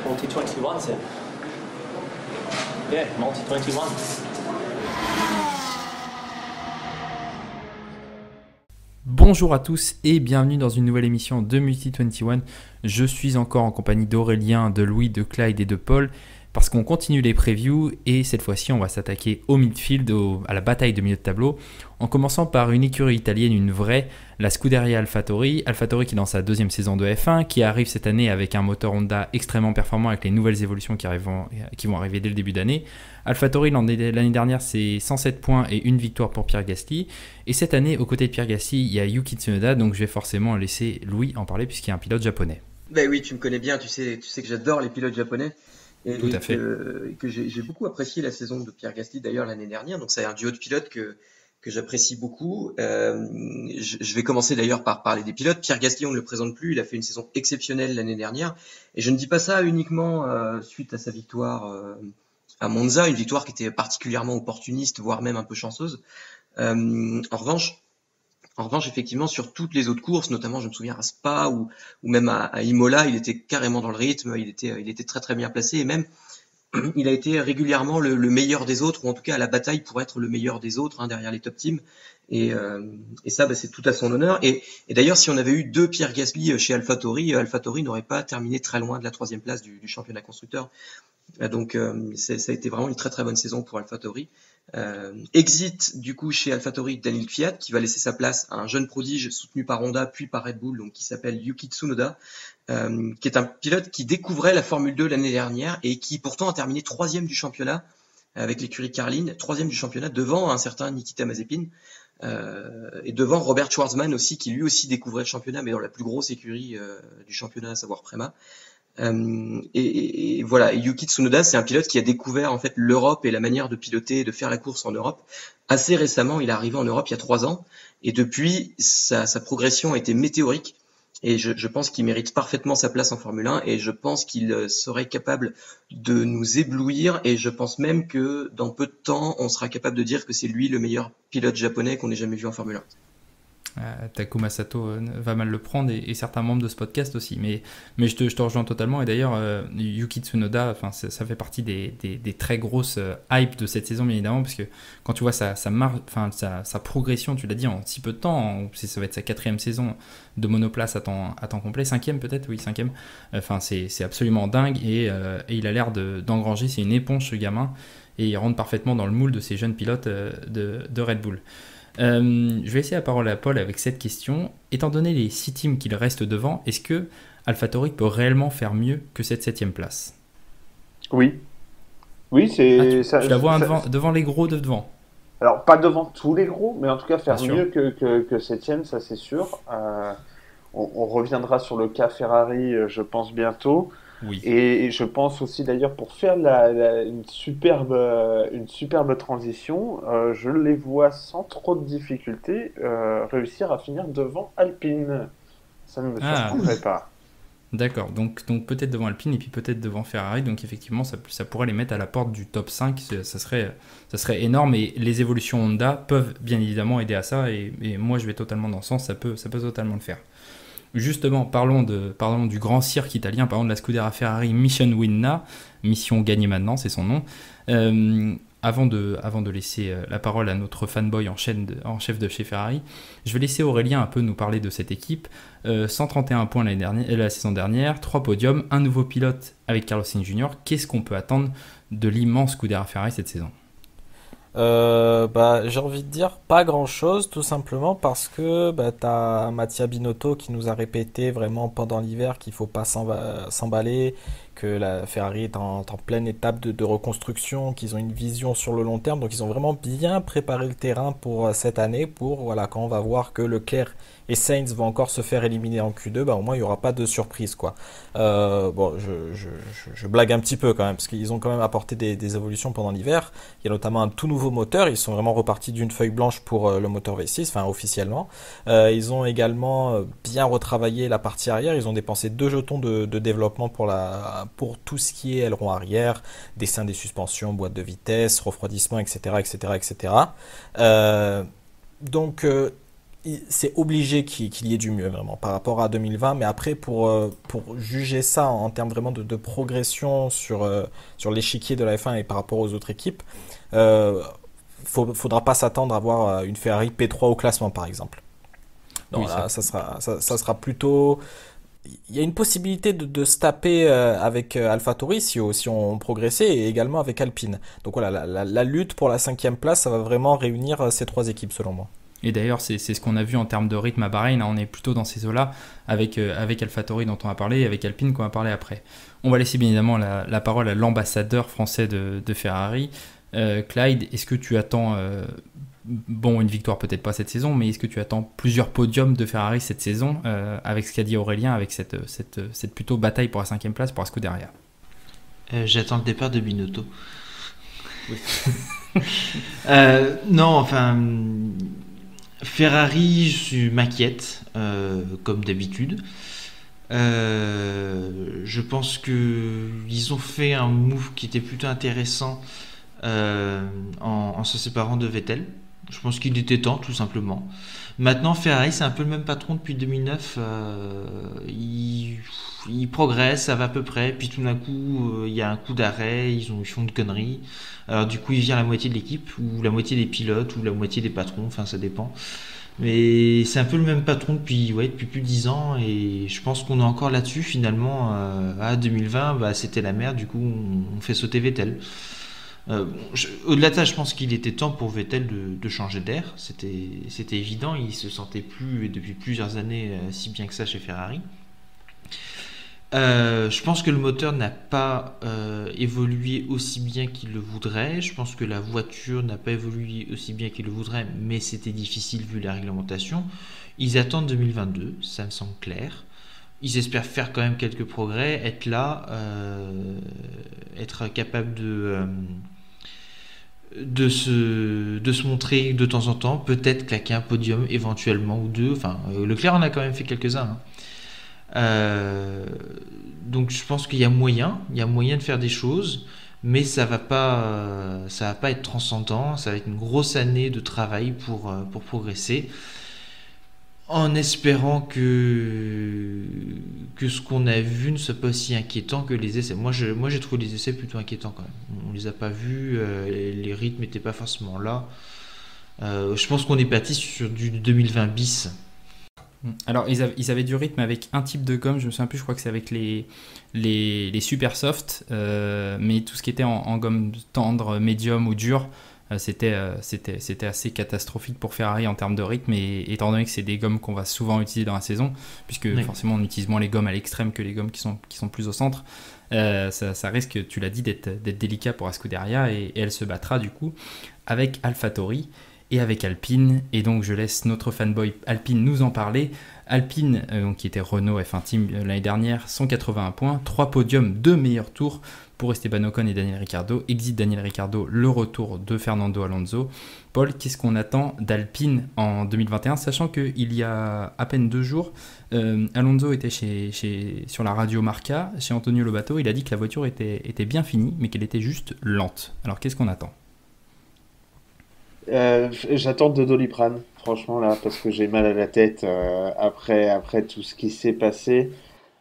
Multi-21, c'est... Yeah, Multi-21. Bonjour à tous et bienvenue dans une nouvelle émission de Multi-21. Je suis encore en compagnie d'Aurélien, de Louis, de Clyde et de Paul parce qu'on continue les previews et cette fois-ci on va s'attaquer au midfield, à la bataille de milieu de tableau en commençant par une écurie italienne, une vraie, la Scuderia AlphaTauri. AlphaTauri qui est dans sa deuxième saison de F1, qui arrive cette année avec un moteur Honda extrêmement performant avec les nouvelles évolutions qui vont arriver dès le début d'année. AlphaTauri l'année dernière c'est 107 points et une victoire pour Pierre Gasly. Et cette année aux côtés de Pierre Gasly il y a Yuki Tsunoda, donc je vais forcément laisser Louis en parler puisqu'il y a un pilote japonais. Ben oui, tu me connais bien, tu sais que j'adore les pilotes japonais et Tout à fait. que j'ai beaucoup apprécié la saison de Pierre Gasly d'ailleurs l'année dernière. Donc c'est un duo de pilotes que j'apprécie beaucoup. Je vais commencer d'ailleurs par parler des pilotes. Pierre Gasly, on ne le présente plus, il a fait une saison exceptionnelle l'année dernière. Et je ne dis pas ça uniquement suite à sa victoire à Monza, une victoire qui était particulièrement opportuniste, voire même un peu chanceuse. En revanche, effectivement, sur toutes les autres courses, notamment, je me souviens à Spa ou même à Imola, il était carrément dans le rythme, il était très très bien placé et même il a été régulièrement le meilleur des autres, ou en tout cas à la bataille pour être le meilleur des autres derrière les top teams. Et ça, c'est tout à son honneur. Et d'ailleurs, si on avait eu deux Pierre Gasly chez AlphaTauri, AlphaTauri n'aurait pas terminé très loin de la troisième place du championnat constructeur. Donc ça a été vraiment une très très bonne saison pour AlphaTauri. Exit du coup chez AlphaTauri Daniil Kvyat qui va laisser sa place à un jeune prodige soutenu par Honda puis par Red Bull, donc qui s'appelle Yuki Tsunoda, qui est un pilote qui découvrait la Formule 2 l'année dernière et qui pourtant a terminé troisième du championnat avec l'écurie Carlin, troisième du championnat devant un certain Nikita Mazepin et devant Robert Schwarzman aussi qui lui aussi découvrait le championnat mais dans la plus grosse écurie du championnat, à savoir Prema. Et voilà, Yuki Tsunoda, c'est un pilote qui a découvert en fait l'Europe et la manière de piloter, de faire la course en Europe. Assez récemment, il est arrivé en Europe il y a 3 ans, et depuis, sa progression a été météorique. Et je pense qu'il mérite parfaitement sa place en Formule 1, et je pense qu'il serait capable de nous éblouir, et je pense même que dans peu de temps, on sera capable de dire que c'est lui le meilleur pilote japonais qu'on ait jamais vu en Formule 1. Takuma Sato va mal le prendre et certains membres de ce podcast aussi, mais je te rejoins totalement. Et d'ailleurs Yuki Tsunoda, ça fait partie des très grosses hype de cette saison bien évidemment, parce que quand tu vois sa progression, tu l'as dit, en si peu de temps, ça va être sa 4e saison de monoplace à temps complet, 5e peut-être, oui 5e, c'est absolument dingue et il a l'air d'engranger, c'est une éponge ce gamin et il rentre parfaitement dans le moule de ces jeunes pilotes de Red Bull. Je vais laisser la parole à Paul avec cette question. Étant donné les 6 teams qu'il reste devant, est-ce que AlphaTauri peut réellement faire mieux que cette 7e place ? Oui, c'est ça. Tu la vois devant les gros de devant. Alors, pas devant tous les gros, mais en tout cas faire Bien mieux que 7e, ça c'est sûr. On reviendra sur le cas Ferrari, je pense, bientôt. Oui. Et je pense aussi d'ailleurs pour faire une superbe transition, je les vois sans trop de difficultés réussir à finir devant Alpine. Ça ne me surprendrait pas. D'accord, donc peut-être devant Alpine et puis peut-être devant Ferrari, donc effectivement ça pourrait les mettre à la porte du top 5, ça serait énorme et les évolutions Honda peuvent bien évidemment aider à ça et moi je vais totalement dans ce sens, ça peut totalement le faire. Justement, parlons du grand cirque italien, parlons de la Scuderia Ferrari Mission Winna, mission gagnée maintenant, c'est son nom. Avant de laisser la parole à notre fanboy en chef de chez Ferrari, je vais laisser Aurélien un peu nous parler de cette équipe. 131 points la saison dernière, 3 podiums, un nouveau pilote avec Carlos Sainz Jr. Qu'est-ce qu'on peut attendre de l'immense Scuderia Ferrari cette saison ? J'ai envie de dire pas grand chose, tout simplement parce que t'as Mattia Binotto qui nous a répété vraiment pendant l'hiver qu'il faut pas s'emballer, que la Ferrari est en pleine étape de reconstruction, qu'ils ont une vision sur le long terme, donc ils ont vraiment bien préparé le terrain pour cette année, pour quand on va voir que Leclerc et Sainz vont encore se faire éliminer en Q2, au moins il n'y aura pas de surprise quoi. Je blague un petit peu quand même, parce qu'ils ont quand même apporté des évolutions pendant l'hiver. Il y a notamment un tout nouveau moteur, ils sont vraiment repartis d'une feuille blanche pour le moteur V6, officiellement. Ils ont également bien retravaillé la partie arrière, ils ont dépensé 2 jetons de développement pour tout ce qui est aileron arrière, dessin des suspensions, boîte de vitesse, refroidissement, etc. Donc c'est obligé qu'il y ait du mieux vraiment par rapport à 2020. Mais après, pour juger ça en termes vraiment de progression sur l'échiquier de la F1 et par rapport aux autres équipes, faudra pas s'attendre à voir une Ferrari P3 au classement, par exemple. Non, Oui, là, ça sera plutôt. Il y a une possibilité de se taper avec AlphaTauri si on progressait et également avec Alpine. Donc voilà, la lutte pour la 5e place, ça va vraiment réunir ces 3 équipes selon moi. Et d'ailleurs, c'est ce qu'on a vu en termes de rythme à Bahreïn. On est plutôt dans ces eaux-là avec AlphaTauri dont on a parlé et avec Alpine qu'on va parler après. On va laisser bien évidemment la parole à l'ambassadeur français de Ferrari. Clyde, est-ce que tu attends, une victoire peut-être pas cette saison, mais est-ce que tu attends plusieurs podiums de Ferrari cette saison avec ce qu'a dit Aurélien, avec cette plutôt bataille pour la 5e place pour Asco derrière? J'attends le départ de Binotto. Oui. Non, enfin, Ferrari, je m'inquiète, comme d'habitude. Je pense qu'ils ont fait un move qui était plutôt intéressant en se séparant de Vettel. Je pense qu'il était temps, tout simplement. Maintenant, Ferrari, c'est un peu le même patron depuis 2009. Il progresse, ça va à peu près. Puis tout d'un coup, il y a un coup d'arrêt, ils font une connerie. Alors du coup, il vient la moitié de l'équipe, ou la moitié des pilotes, ou la moitié des patrons, enfin ça dépend. Mais c'est un peu le même patron depuis plus de 10 ans, et je pense qu'on est encore là-dessus finalement. 2020, bah, c'était la merde, du coup on fait sauter Vettel. Au-delà de ça, je pense qu'il était temps pour Vettel de changer d'air. C'était évident, il se sentait plus depuis plusieurs années si bien que ça chez Ferrari. Je pense que le moteur n'a pas évolué aussi bien qu'il le voudrait. Je pense que la voiture n'a pas évolué aussi bien qu'il le voudrait, mais c'était difficile vu la réglementation. Ils attendent 2022, ça me semble clair. Ils espèrent faire quand même quelques progrès, être là, être capable de se montrer de temps en temps, peut-être claquer un podium éventuellement ou deux. Enfin, Leclerc en a quand même fait quelques-uns, hein. Donc je pense qu'il y a moyen de faire des choses, mais ça va pas être transcendant. Ça va être une grosse année de travail pour progresser, en espérant que ce qu'on a vu ne soit pas aussi inquiétant que les essais. Moi j'ai trouvé les essais plutôt inquiétants quand même. On les a pas vus, les rythmes n'étaient pas forcément là. Je pense qu'on est parti sur du 2020 bis. Alors, ils avaient du rythme avec un type de gomme, je me souviens plus, je crois que c'est avec les super soft, mais tout ce qui était en gomme tendre, médium ou dur, c'était assez catastrophique pour Ferrari en termes de rythme, et étant donné que c'est des gommes qu'on va souvent utiliser dans la saison, puisque oui, forcément on utilise moins les gommes à l'extrême que les gommes qui sont plus au centre, ça risque, tu l'as dit, d'être délicat pour Scuderia, et elle se battra du coup avec AlphaTauri et avec Alpine, et donc je laisse notre fanboy Alpine nous en parler. Alpine, qui était Renault F1 Team l'année dernière, 181 points, 3 podiums, 2 meilleurs tours pour Esteban Ocon et Daniel Ricciardo. Exit Daniel Ricciardo, le retour de Fernando Alonso. Paul, qu'est-ce qu'on attend d'Alpine en 2021, sachant qu'il y a à peine 2 jours, Alonso était sur la radio Marca, chez Antonio Lobato. Il a dit que la voiture était bien finie, mais qu'elle était juste lente. Alors qu'est-ce qu'on attend ? J'attends de Doliprane, franchement là, parce que j'ai mal à la tête après tout ce qui s'est passé.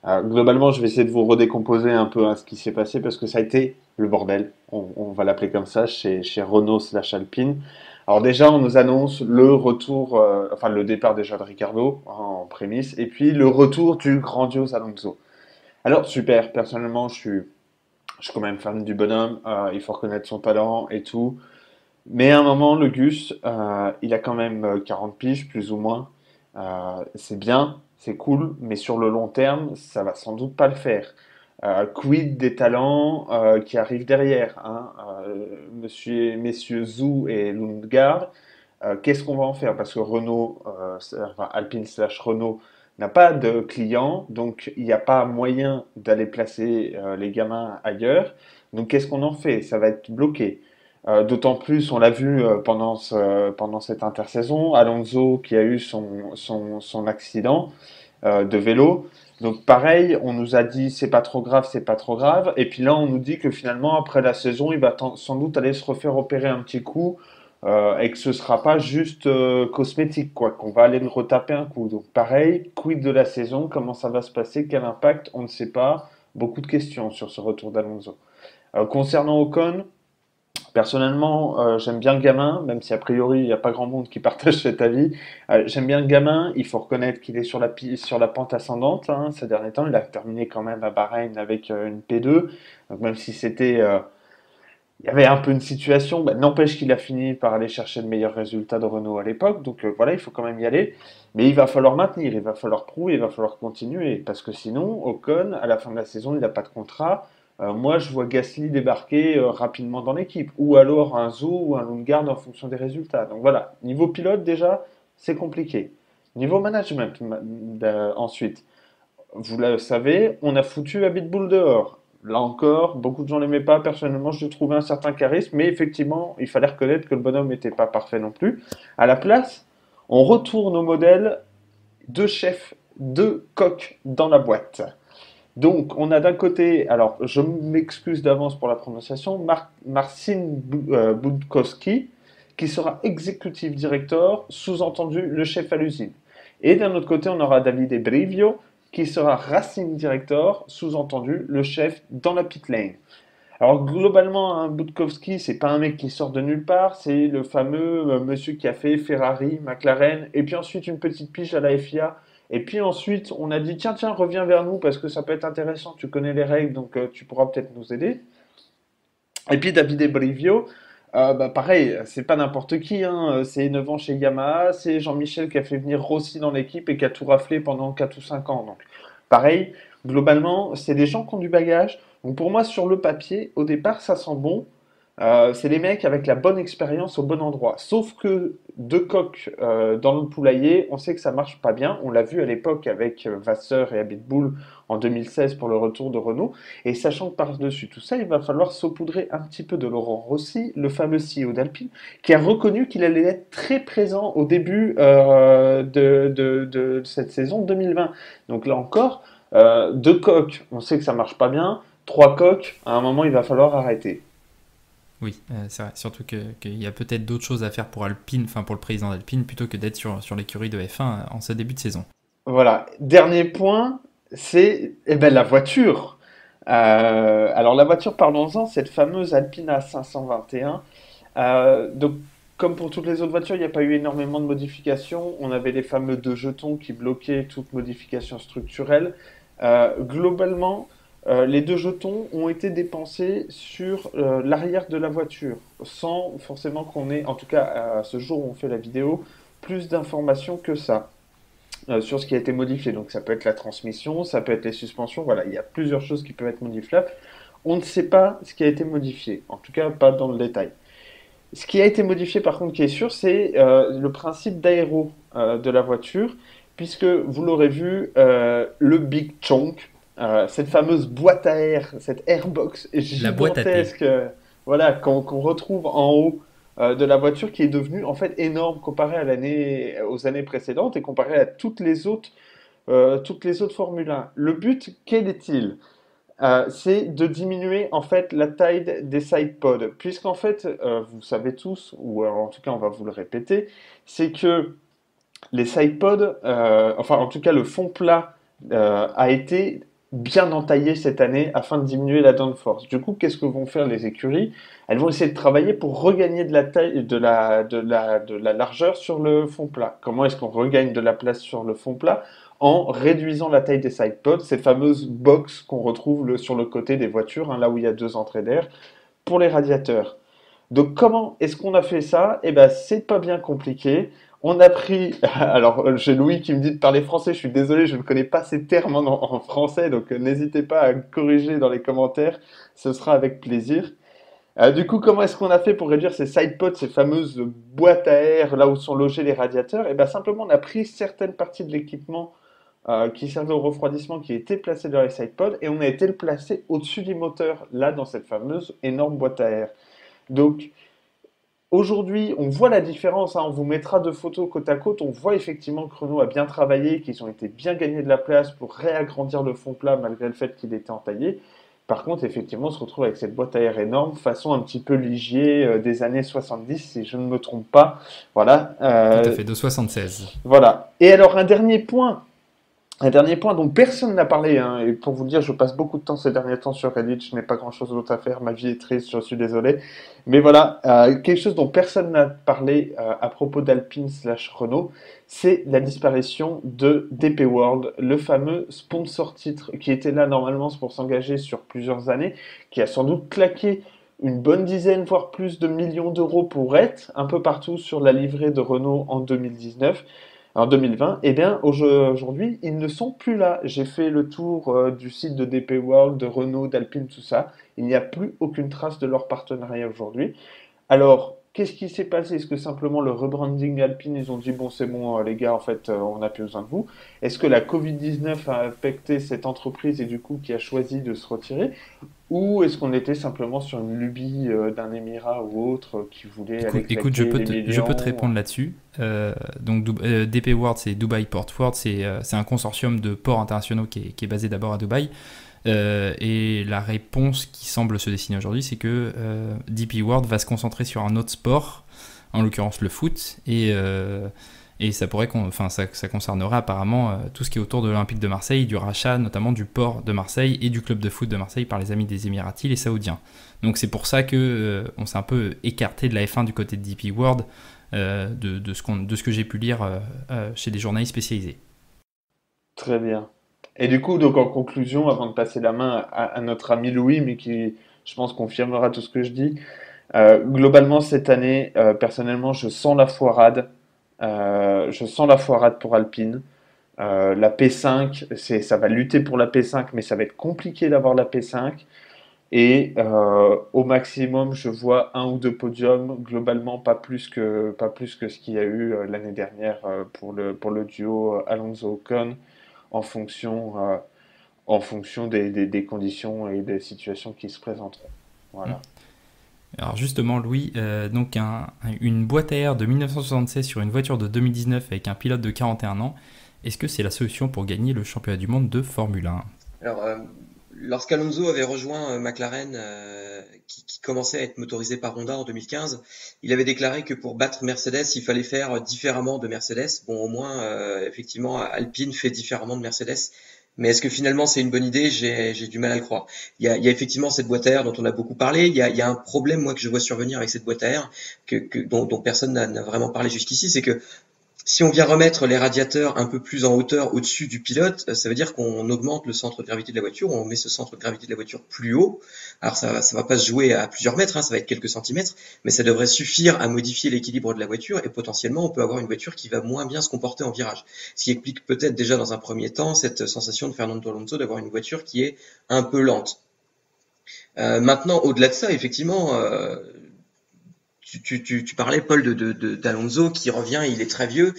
Globalement, je vais essayer de vous redécomposer un peu ce qui s'est passé, parce que ça a été le bordel, on va l'appeler comme ça, chez Renault/Alpine. Alors déjà, on nous annonce le retour, enfin le départ déjà de Ricciardo en prémisse, et puis le retour du grandiose Alonso. Alors super, personnellement, je suis quand même fan du bonhomme, il faut reconnaître son talent et tout. Mais à un moment, le Gus, il a quand même 40 piges, plus ou moins. C'est bien, c'est cool, mais sur le long terme, ça va sans doute pas le faire. Quid des talents qui arrivent derrière, hein, messieurs Zhou et Lundgaard, qu'est-ce qu'on va en faire? Parce que Renault, enfin Alpine/Renault, n'a pas de clients, donc il n'y a pas moyen d'aller placer les gamins ailleurs. Donc qu'est-ce qu'on en fait? Ça va être bloqué. D'autant plus, on l'a vu pendant cette intersaison, Alonso qui a eu son accident de vélo. Donc pareil, on nous a dit c'est pas trop grave, c'est pas trop grave. Et puis là, on nous dit que finalement, après la saison, il va sans doute aller se refaire opérer un petit coup et que ce sera pas juste cosmétique, quoi, qu'on va aller le retaper un coup. Donc pareil, quid de la saison, comment ça va se passer, quel impact, on ne sait pas. Beaucoup de questions sur ce retour d'Alonso. Concernant Ocon, personnellement, j'aime bien le gamin, même si a priori il n'y a pas grand monde qui partage cet avis. J'aime bien le gamin, il faut reconnaître qu'il est sur la pente ascendante hein, ces derniers temps. Il a terminé quand même à Bahreïn avec une P2, donc même si il y avait un peu une situation, bah, n'empêche qu'il a fini par aller chercher le meilleur résultat de Renault à l'époque, donc voilà, il faut quand même y aller. Mais il va falloir maintenir, il va falloir prouver, il va falloir continuer, parce que sinon, Ocon, à la fin de la saison, il n'a pas de contrat. Moi, je vois Gasly débarquer rapidement dans l'équipe, ou alors un Zhou ou un Lundgaard en fonction des résultats. Donc voilà, niveau pilote déjà, c'est compliqué. Niveau management, ensuite, vous le savez, on a foutu Abitbull dehors. Là encore, beaucoup de gens l'aimaient pas. Personnellement, je trouvais un certain charisme, mais effectivement, il fallait reconnaître que le bonhomme n'était pas parfait non plus. À la place, on retourne au modèle de chef, de coq dans la boîte. Donc, on a d'un côté, alors je m'excuse d'avance pour la prononciation, Marcin Budkowski, qui sera executive director, sous-entendu le chef à l'usine. Et d'un autre côté, on aura Davide Brivio, qui sera Racing Director, sous-entendu le chef dans la pit lane. Alors globalement, hein, Budkowski, c'est pas un mec qui sort de nulle part, c'est le fameux monsieur qui a fait Ferrari, McLaren, et puis ensuite une petite pige à la FIA. Et puis ensuite, on a dit tiens, reviens vers nous parce que ça peut être intéressant, tu connais les règles, donc tu pourras peut-être nous aider. Et puis Davide Brivio, pareil, c'est pas n'importe qui, hein, c'est 9 ans chez Yamaha, c'est Jean-Michel qui a fait venir Rossi dans l'équipe et qui a tout raflé pendant 4 ou 5 ans. Donc pareil, globalement, c'est des gens qui ont du bagage. Donc pour moi, sur le papier, au départ, ça sent bon. C'est les mecs avec la bonne expérience au bon endroit. Sauf que deux coqs dans le poulailler, on sait que ça marche pas bien. On l'a vu à l'époque avec Vasseur et Abitbull en 2016 pour le retour de Renault. Et sachant que par-dessus tout ça, il va falloir saupoudrer un petit peu de Laurent Rossi, le fameux CEO d'Alpine, qui a reconnu qu'il allait être très présent au début de cette saison 2020. Donc là encore, deux coqs, on sait que ça marche pas bien. Trois coqs, à un moment, il va falloir arrêter. Oui, c'est vrai. Surtout qu'il y a peut-être d'autres choses à faire pour Alpine, enfin pour le président d'Alpine, plutôt que d'être sur l'écurie de F1 en ce début de saison. Voilà. Dernier point, c'est la voiture. Alors la voiture, parlons-en, cette fameuse Alpine A521. Donc, comme pour toutes les autres voitures, il n'y a pas eu énormément de modifications. On avait les fameux deux jetons qui bloquaient toute modification structurelle. Globalement, les deux jetons ont été dépensés sur l'arrière de la voiture, sans forcément qu'on ait, en tout cas à ce jour où on fait la vidéo, plus d'informations que ça sur ce qui a été modifié. Donc ça peut être la transmission, ça peut être les suspensions, voilà, il y a plusieurs choses qui peuvent être modifiables. On ne sait pas ce qui a été modifié, en tout cas pas dans le détail. Ce qui a été modifié par contre qui est sûr, c'est le principe d'aéro de la voiture, puisque vous l'aurez vu, le Big Chunk, cette fameuse boîte à air, cette airbox gigantesque, voilà, qu'on retrouve en haut de la voiture, qui est devenue en fait énorme comparée aux années précédentes et comparée à toutes les autres Formule 1. Le but, quel est-il? C'est de diminuer en fait la taille des sidepods, puisqu'en fait, vous savez tous, ou en tout cas on va vous le répéter, c'est que les sidepods, enfin en tout cas le fond plat a été bien entaillé cette année afin de diminuer la downforce. Du coup, qu'est-ce que vont faire les écuries? Elles vont essayer de travailler pour regagner de la taille, de la largeur sur le fond plat. Comment est-ce qu'on regagne de la place sur le fond plat? En réduisant la taille des sidepods, ces fameuses boxes qu'on retrouve sur le côté des voitures, hein, là où il y a deux entrées d'air, pour les radiateurs. Donc comment est-ce qu'on a fait ça? Eh ben, c'est pas bien compliqué. On a pris, alors j'ai Louis qui me dit de parler français, je suis désolé, je ne connais pas ces termes en français, donc n'hésitez pas à corriger dans les commentaires, ce sera avec plaisir. Du coup, comment est-ce qu'on a fait pour réduire ces sidepods, ces fameuses boîtes à air, là où sont logés les radiateurs? Eh bien simplement, on a pris certaines parties de l'équipement qui servait au refroidissement, qui était placé dans les sidepods, et on a été le placer au-dessus du moteur, là dans cette fameuse énorme boîte à air. Donc, aujourd'hui, on voit la différence, hein, on vous mettra deux photos côte à côte, on voit effectivement que Renault a bien travaillé, qu'ils ont été bien gagnés de la place pour réagrandir le fond plat malgré le fait qu'il était entaillé. Par contre, effectivement, on se retrouve avec cette boîte à air énorme, façon un petit peu Ligier des années 70, si je ne me trompe pas. Voilà. Tout à fait, de 76. Voilà. Et alors, un dernier point dont personne n'a parlé, hein, et pour vous dire, je passe beaucoup de temps ces derniers temps sur Reddit, je n'ai pas grand-chose d'autre à faire, ma vie est triste, je suis désolé. Mais voilà, quelque chose dont personne n'a parlé à propos d'Alpine/Renault, c'est la disparition de DP World, le fameux sponsor titre qui était là normalement pour s'engager sur plusieurs années, qui a sans doute claqué une bonne dizaine, voire plus de millions d'euros pour être un peu partout sur la livrée de Renault en 2019. En 2020, eh bien, aujourd'hui, ils ne sont plus là. J'ai fait le tour du site de DP World, de Renault, d'Alpine, tout ça. Il n'y a plus aucune trace de leur partenariat aujourd'hui. Alors, qu'est-ce qui s'est passé? Est-ce que simplement le rebranding Alpine, ils ont dit, bon, c'est bon, les gars, en fait, on n'a plus besoin de vous? Est-ce que la Covid-19 a affecté cette entreprise et du coup, qui a choisi de se retirer? Ou est-ce qu'on était simplement sur une lubie d'un émirat ou autre qui voulait aller Écoute, claquer des je peux te millions? répondre là-dessus. Donc, DP World, c'est Dubai Port World, c'est un consortium de ports internationaux qui est basé d'abord à Dubaï. Et la réponse qui semble se dessiner aujourd'hui, c'est que DP World va se concentrer sur un autre sport, en l'occurrence le foot, et ça pourrait, ça concernerait apparemment tout ce qui est autour de l'Olympique de Marseille, du rachat notamment du port de Marseille et du club de foot de Marseille par les amis des Émiratis, les Saoudiens. Donc c'est pour ça que on s'est un peu écarté de la F1 du côté de DP World, de ce que j'ai pu lire chez des journalistes spécialisés. Très bien. Et du coup, donc en conclusion, avant de passer la main à notre ami Louis, mais qui, je pense, confirmera tout ce que je dis, globalement, cette année, personnellement, je sens la foirade. Je sens la foirade pour Alpine. La P5, ça va lutter pour la P5, mais ça va être compliqué d'avoir la P5. Et au maximum, je vois 1 ou 2 podiums, globalement pas plus que ce qu'il y a eu l'année dernière pour le duo Alonso-Ocon, en fonction des conditions et des situations qui se présenteront. Voilà. Alors justement, Louis, donc une boîte à air de 1976 sur une voiture de 2019 avec un pilote de 41 ans, est-ce que c'est la solution pour gagner le championnat du monde de Formule 1? Alors, lorsqu'Alonso avait rejoint McLaren, qui commençait à être motorisé par Honda en 2015, il avait déclaré que pour battre Mercedes, il fallait faire différemment de Mercedes. Bon, au moins, effectivement, Alpine fait différemment de Mercedes. Mais est-ce que finalement c'est une bonne idée? J'ai du mal à le croire. Il y a effectivement cette boîte à air dont on a beaucoup parlé. Il y a un problème, moi, que je vois survenir avec cette boîte à air, dont personne n'a vraiment parlé jusqu'ici, c'est que si on vient remettre les radiateurs un peu plus en hauteur au-dessus du pilote, ça veut dire qu'on augmente le centre de gravité de la voiture, on met ce centre de gravité de la voiture plus haut. Alors ça va pas se jouer à plusieurs mètres, hein, ça va être quelques centimètres, mais ça devrait suffire à modifier l'équilibre de la voiture et potentiellement on peut avoir une voiture qui va moins bien se comporter en virage. Ce qui explique peut-être déjà dans un premier temps cette sensation de Fernando Alonso d'avoir une voiture qui est un peu lente. Maintenant, au-delà de ça, effectivement, tu parlais, Paul, d'Alonso qui revient, il est très vieux.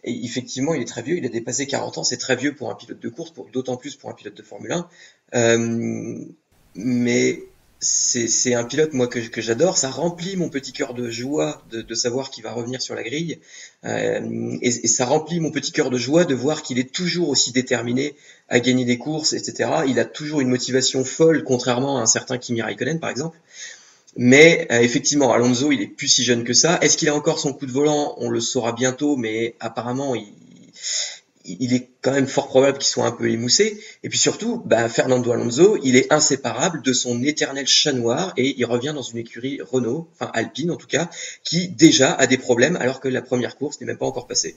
Et effectivement, il est très vieux, il a dépassé 40 ans, c'est très vieux pour un pilote de course, d'autant plus pour un pilote de Formule 1. Mais c'est un pilote, moi, que j'adore. Ça remplit mon petit cœur de joie de savoir qu'il va revenir sur la grille. Et ça remplit mon petit cœur de joie de voir qu'il est toujours aussi déterminé à gagner des courses, etc. Il a toujours une motivation folle, contrairement à un certain Kimi Raikkonen, par exemple. Mais effectivement, Alonso, il est plus si jeune que ça. Est-ce qu'il a encore son coup de volant? On le saura bientôt, mais apparemment, il est quand même fort probable qu'il soit un peu émoussé. Et puis surtout, Fernando Alonso, il est inséparable de son éternel chat noir et il revient dans une écurie Renault, enfin Alpine en tout cas, qui déjà a des problèmes alors que la première course n'est même pas encore passée.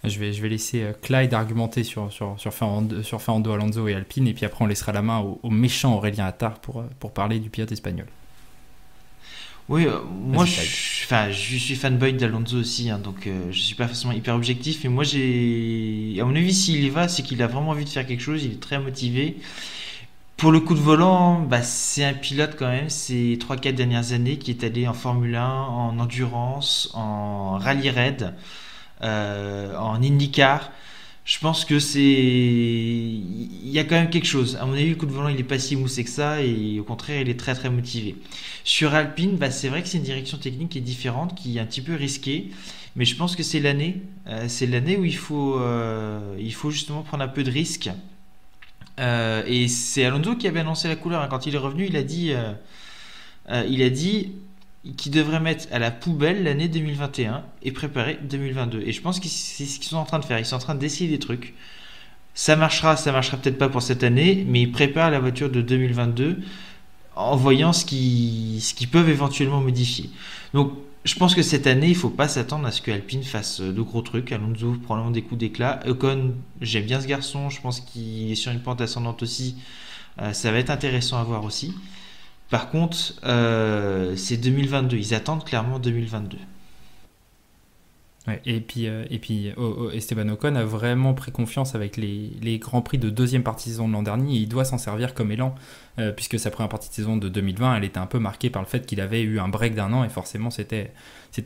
Je vais laisser Clyde argumenter sur Fernando Alonso et Alpine, et puis après on laissera la main au méchant Aurélien Attard pour parler du pilote espagnol. Oui, moi je suis fanboy d'Alonso aussi, hein, donc je suis pas forcément hyper objectif, mais moi à mon avis, s'il y va, c'est qu'il a vraiment envie de faire quelque chose, il est très motivé. Pour le coup de volant, c'est un pilote quand même, ces 3-4 dernières années qui est allé en Formule 1, en endurance, en rallye raid, en IndyCar. Je pense que il y a quand même quelque chose. À mon avis, le coup de volant, il est pas si moussé que ça, et au contraire, il est très très motivé. Sur Alpine, c'est vrai que c'est une direction technique qui est différente, qui est un petit peu risquée, mais je pense que c'est l'année où il faut justement prendre un peu de risque Et c'est Alonso qui avait annoncé la couleur, hein. Quand il est revenu, il a dit qu'ils devraient mettre à la poubelle l'année 2021 et préparer 2022. Et je pense que c'est ce qu'ils sont en train de faire. Ils sont en train d'essayer des trucs. Ça marchera peut-être pas pour cette année, mais ils préparent la voiture de 2022 en voyant ce qu'ils peuvent éventuellement modifier. Donc je pense que cette année, il ne faut pas s'attendre à ce que Alpine fasse de gros trucs. Alonso probablement des coups d'éclat. Ocon, j'aime bien ce garçon, je pense qu'il est sur une pente ascendante aussi. Ça va être intéressant à voir aussi. Par contre, c'est 2022. Ils attendent clairement 2022. Ouais, et puis Esteban Ocon a vraiment pris confiance avec les Grands Prix de deuxième partie de saison de l'an dernier. Il doit s'en servir comme élan, puisque sa première partie de saison de 2020, elle était un peu marquée par le fait qu'il avait eu un break d'1 an, et forcément c'était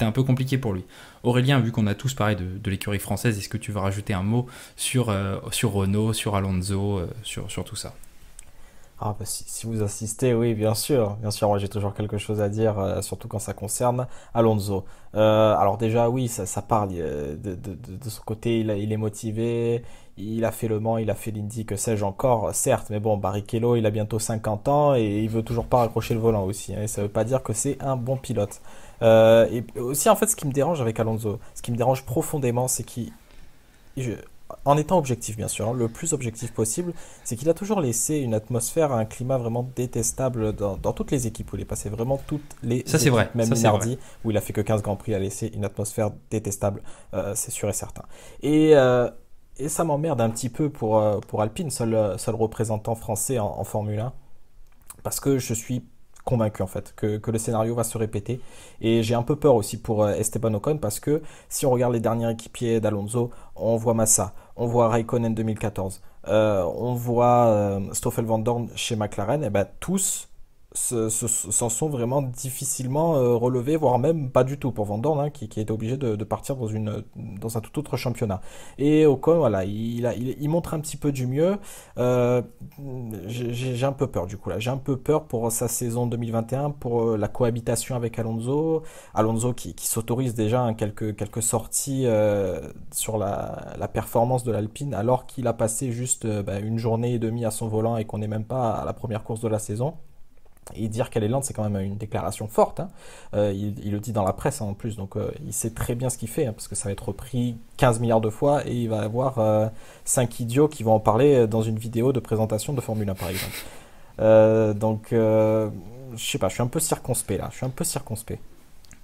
un peu compliqué pour lui. Aurélien, vu qu'on a tous parlé de l'écurie française, est-ce que tu veux rajouter un mot sur Renault, sur Alonso, sur tout ça? Ah, bah, si vous insistez, oui, bien sûr. Bien sûr, moi j'ai toujours quelque chose à dire, surtout quand ça concerne Alonso. Alors déjà, oui, ça parle de son côté, il est motivé, il a fait Le Mans, il a fait l'Indy, que sais-je encore, certes, mais bon, Barrichello, il a bientôt 50 ans et il veut toujours pas raccrocher le volant aussi, hein, et ça veut pas dire que c'est un bon pilote. Et aussi, en fait, ce qui me dérange avec Alonso, ce qui me dérange profondément, c'est en étant objectif bien sûr, hein, le plus objectif possible, c'est qu'il a toujours laissé une atmosphère, un climat vraiment détestable dans toutes les équipes où il est passé, vraiment toutes les Ça, c'est équipes, vrai. même Ça, c'est Minardi, où il a fait que 15 Grands Prix, a laissé une atmosphère détestable, c'est sûr et certain. Et ça m'emmerde un petit peu pour Alpine, seul représentant français en Formule 1, parce que je suis convaincu en fait que le scénario va se répéter, et j'ai un peu peur aussi pour Esteban Ocon, parce que si on regarde les derniers équipiers d'Alonso, on voit Massa, on voit Raikkonen 2014, on voit Stoffel Van Dorn chez McLaren, et ben tous s'en sont vraiment difficilement relevés, voire même pas du tout pour Van Dorn, hein, qui était obligé de partir dans un tout autre championnat. Et Ocon, voilà, il montre un petit peu du mieux. J'ai un peu peur du coup là. J'ai un peu peur pour sa saison 2021, pour la cohabitation avec Alonso. Alonso qui s'autorise déjà, hein, quelques sorties sur la performance de l'Alpine, alors qu'il a passé juste une journée et demie à son volant et qu'on n'est même pas à la première course de la saison. Et dire qu'elle est lente, c'est quand même une déclaration forte, hein. Il le dit dans la presse, hein, en plus, donc il sait très bien ce qu'il fait, hein, parce que ça va être repris 15 milliards de fois et il va y avoir 5 idiots qui vont en parler dans une vidéo de présentation de Formule 1 par exemple. Donc je sais pas, je suis un peu circonspect là,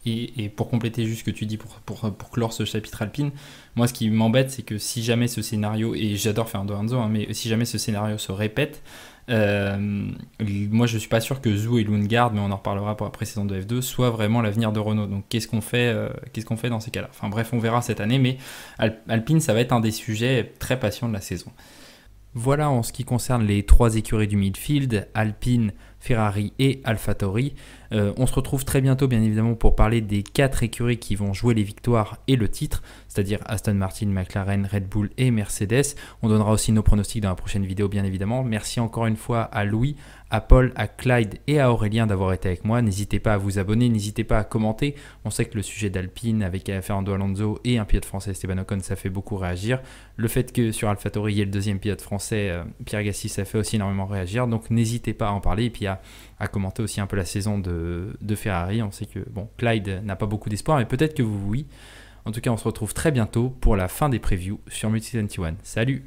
Et pour compléter juste ce que tu dis, pour clore ce chapitre Alpine, moi ce qui m'embête, c'est que si jamais ce scénario, et j'adore Fernando Alonso, hein, mais si jamais ce scénario se répète, moi je suis pas sûr que Zhou et Lundgaard, mais on en reparlera pour la précédente de F2, soient vraiment l'avenir de Renault. Donc qu'est-ce qu'on fait dans ces cas-là? Enfin bref, on verra cette année, mais Alpine, ça va être un des sujets très patients de la saison. Voilà en ce qui concerne les 3 écuries du midfield, Alpine, Ferrari et AlphaTauri. On se retrouve très bientôt bien évidemment pour parler des 4 écuries qui vont jouer les victoires et le titre, c'est-à-dire Aston Martin, McLaren, Red Bull et Mercedes. On donnera aussi nos pronostics dans la prochaine vidéo bien évidemment. Merci encore une fois à Louis, à Paul, à Clyde et à Aurélien d'avoir été avec moi. N'hésitez pas à vous abonner, n'hésitez pas à commenter. On sait que le sujet d'Alpine avec Fernando Alonso et un pilote français, Esteban Ocon, ça fait beaucoup réagir. Le fait que sur AlphaTauri il y ait le deuxième pilote français, Pierre Gasly, ça fait aussi énormément réagir. Donc n'hésitez pas à en parler et puis à commenter aussi un peu la saison de Ferrari. On sait que Clyde n'a pas beaucoup d'espoir, mais peut-être que vous oui. En tout cas, on se retrouve très bientôt pour la fin des previews sur Multi21. Salut!